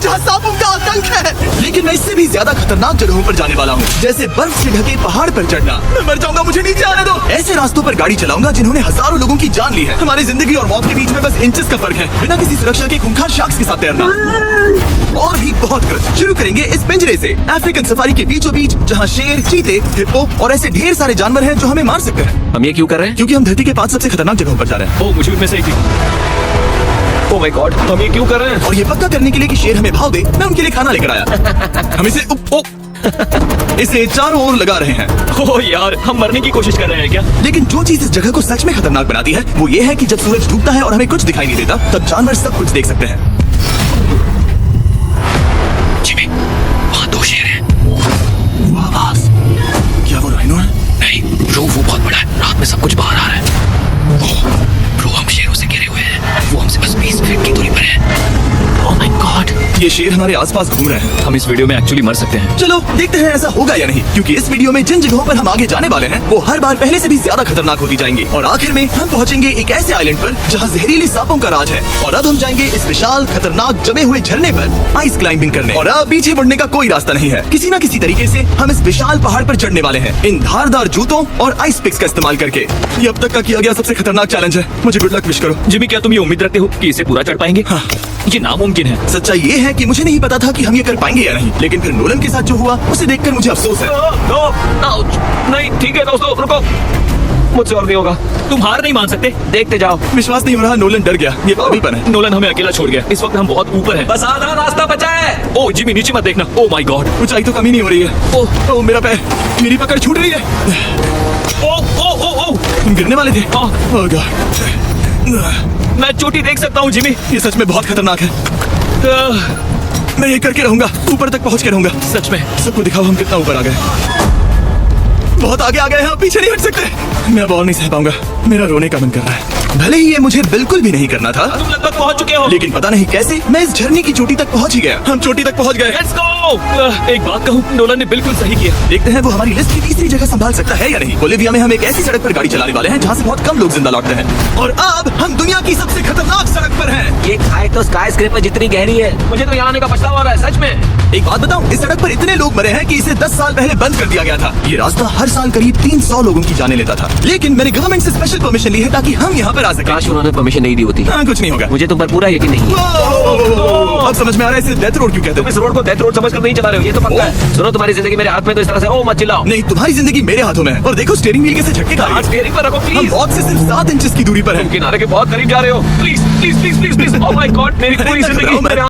जहाँ सांपों का आतंक है। लेकिन मैं इससे भी ज्यादा खतरनाक जगहों पर जाने वाला हूँ, जैसे बर्फ से ढके पहाड़ पर चढ़ना। मैं मर जाऊंगा, मुझे नीचे आने दो। ऐसे रास्तों पर गाड़ी चलाऊंगा जिन्होंने हजारों लोगों की जान ली है। हमारी जिंदगी और मौत के बीच में बस इंचेस का फर्क है। बिना किसी सुरक्षा के खूंखार शार्क्स के साथ तैरना और भी बहुत कुछ। शुरू करेंगे इस पिंजरे से, अफ्रीकन सफारी के बीचों बीच, जहाँ शेर, चीते, हिप्पो और ऐसे ढेर सारे जानवर हैं जो हमें मार सकते हैं। हम ये क्यों कर रहे हैं? क्योंकि हम धरती के 5 सबसे खतरनाक जगहों पर जा रहे हैं। ओ, मुझे उनमें से एक थी। ओह माय गॉड, हम ये क्यों कर रहे हैं? और ये पक्का करने के लिए कि शेर हमें भाव दे, मैं उनके लिए खाना लेकर आया। हम इसे चारों ओर लगा रहे हैं। ओह यार, हम मरने की कोशिश कर रहे हैं क्या? लेकिन जो चीज इस जगह को सच में खतरनाक बनाती है वो ये है कि जब सूरज डूबता है और हमें कुछ दिखाई नहीं देता, तब जानवर सब कुछ देख सकते हैं। जिमी, वहाँ 2 शेर हैं। वो आवाज, क्या वो राइनो है? नहीं ब्रो, वो बहुत बड़ा है। रात में सब कुछ बाहर आ रहा है। ओह ब्रो, हम शेरों से घिरे हुए हैं। वो हमसे बस 20 फीट की दूरी पर है। ओह माय गॉड, ये शेर हमारे आसपास घूम रहे हैं। हम इस वीडियो में एक्चुअली मर सकते हैं। चलो देखते हैं ऐसा होगा या नहीं, क्योंकि इस वीडियो में जिन जगहों पर हम आगे जाने वाले हैं वो हर बार पहले से भी ज्यादा खतरनाक होती जाएंगी। और आखिर में हम पहुंचेंगे एक ऐसे आइलैंड पर जहां जहरीले सांपों का राज है। और अब हम जाएंगे इस विशाल खतरनाक जमे हुए झरने पर आइस क्लाइंबिंग करने। और अब पीछे मुड़ने का कोई रास्ता नहीं है। किसी न किसी तरीके से हम इस विशाल पहाड़ पर चढ़ने वाले हैं, इन धारदार जूतों और आइस पिक्स का इस्तेमाल करके। ये अब तक का किया गया सबसे खतरनाक चैलेंज है। मुझे गुड लक विश करो। जिमी, क्या तुम ये उम्मीद रखते हो कि इसे पूरा चढ़ पाएंगे? हाँ। ये नामुमकिन है। सच्चाई ये है कि मुझे नहीं पता था कि हम ये कर पाएंगे या नहीं, लेकिन फिर नोलन के साथ जो हुआ उसे देखकर मुझे अफसोस है। नहीं ठीक है दोस्तों, रुको, मुझसे और नहीं होगा। तुम हार नहीं मान सकते, देखते जाओ। विश्वास नहीं हो रहा, नोलन डर गया। ये पागलपन है। नोलन हमें अकेला छोड़ गया। इस वक्त हम बहुत ऊपर हैं। बस आधा रास्ता बचा है। ओह जिमी, नीचे मत देखना। ओह माय गॉड, ऊंचाई तो कमी नहीं हो रही है। ओह मेरा पैर, मेरी पकड़ छूट रही है। ओह ओह ओह ओह, तुम गिरने वाले थे। हाँ। ओह गॉड, मैं चोटी देख सकता हूँ जिमी। ये सच में बहुत खतरनाक है। मैं ये करके रहूंगा, ऊपर तक पहुंच के रहूंगा। सच में। सबको दिखाओ हम कितना ऊपर आ गए। बहुत आगे आ गए हैं, पीछे नहीं हट सकते। मैं अब और नहीं सह पाऊंगा, मेरा रोने का मन कर रहा है। भले ही ये मुझे बिल्कुल भी नहीं करना था, तुम लगभग पहुंच चुके हो। लेकिन पता नहीं कैसे मैं इस झरने की चोटी तक पहुंच ही गया। हम चोटी तक पहुंच गए। Let's go. एक बात कहूँ, नोलन ने बिल्कुल सही किया। देखते हैं वो हमारी लिस्ट की तीसरी जगह संभाल सकता है या नहीं। बोलिविया में हम एक ऐसी सड़क पर गाड़ी चलाने वाले हैं जहाँ से बहुत कम लोग जिंदा लौटते हैं। और अब हम दुनिया की सबसे खतरनाक सड़क पर हैं। ये खाई तो स्काई स्क्रैपर जितनी गहरी है। मुझे तो यहाँ आने का पछतावा हो रहा है, सच में। एक बात बताऊं, इस सड़क पर इतने लोग मरे हैं कि इसे 10 साल पहले बंद कर दिया गया था। ये रास्ता हर साल करीब 300 लोगों की जाने लेता था, लेकिन मैंने गवर्नमेंट से स्पेशल परमिशन ली है ताकि हम यहाँ पर आ सकें। काश उन्होंने परमिशन नहीं दी होती। हाँ, कुछ नहीं होगा। मुझे तुम पर पूरा यकीन नहीं है। अब समझ में आ रहा है इसे डेथ रोड क्यों कहते तुम हो। इस रोड को डेथ रोड समझकर नहीं चला रहे हो, ये तो पक्का है। सुनो, तुम्हारी जिंदगी मेरे हाथ में, तो इस तरह से ओ मत चिल्लाओ। नहीं, तुम्हारी जिंदगी मेरे हाथों में है। और देखो स्टीयरिंग व्हील कैसे झटके खा रही है। स्टीयरिंग पर रखो हम प्लीज। मौत से सिर्फ 7 इंचेस की दूरी पर तुम हैं। किनारे के बहुत करीब जा रहे हो। Please please please please please. Oh my God, मेरी पूरी जिंदगी मेरे